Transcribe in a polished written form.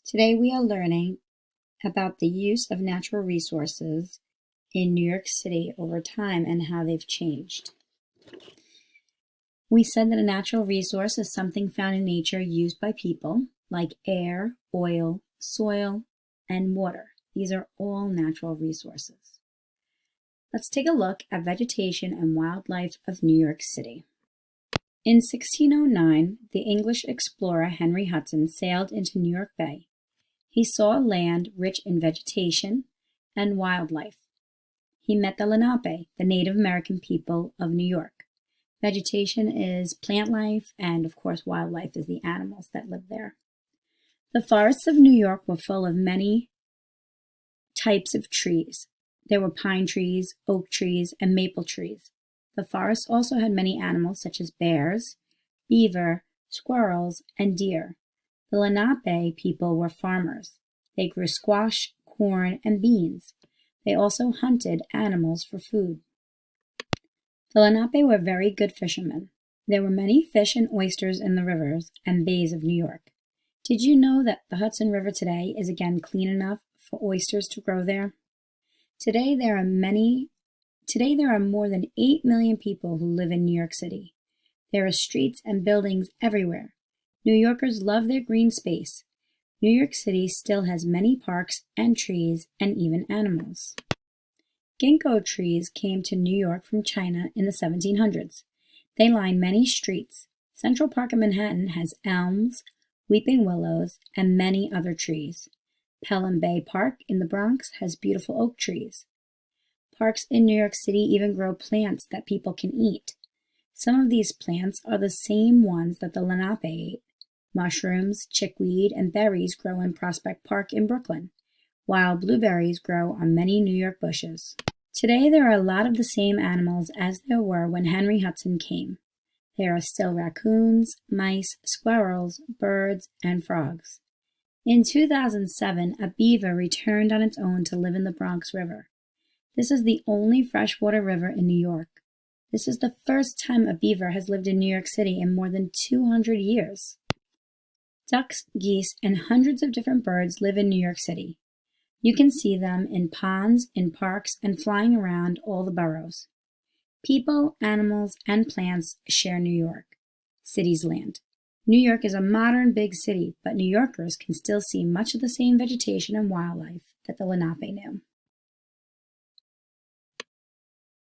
Today we are learning about the use of natural resources in New York City over time and how they've changed. We said that a natural resource is something found in nature used by people, like air, oil, soil, and water. These are all natural resources. Let's take a look at vegetation and wildlife of New York City. In 1609, the English explorer Henry Hudson sailed into New York Bay. He saw a land rich in vegetation and wildlife. He met the Lenape, the Native American people of New York. Vegetation is plant life, and of course wildlife is the animals that live there. The forests of New York were full of many types of trees. There were pine trees, oak trees, and maple trees. The forest also had many animals such as bears, beaver, squirrels, and deer. The Lenape people were farmers. They grew squash, corn, and beans. They also hunted animals for food. The Lenape were very good fishermen. There were many fish and oysters in the rivers and bays of New York. Did you know that the Hudson River today is again clean enough for oysters to grow there? Today there are more than 8 million people who live in New York City. There are streets and buildings everywhere. New Yorkers love their green space. New York City still has many parks and trees and even animals. Ginkgo trees came to New York from China in the 1700s. They line many streets. Central Park in Manhattan has elms, weeping willows, and many other trees. Pelham Bay Park in the Bronx has beautiful oak trees. Parks in New York City even grow plants that people can eat. Some of these plants are the same ones that the Lenape ate. Mushrooms, chickweed, and berries grow in Prospect Park in Brooklyn, while blueberries grow on many New York bushes. Today there are a lot of the same animals as there were when Henry Hudson came. There are still raccoons, mice, squirrels, birds, and frogs. In 2007, a beaver returned on its own to live in the Bronx River. This is the only freshwater river in New York. This is the first time a beaver has lived in New York City in more than 200 years. Ducks, geese, and hundreds of different birds live in New York City. You can see them in ponds, in parks, and flying around all the boroughs. People, animals, and plants share New York, City's land. New York is a modern big city, but New Yorkers can still see much of the same vegetation and wildlife that the Lenape knew.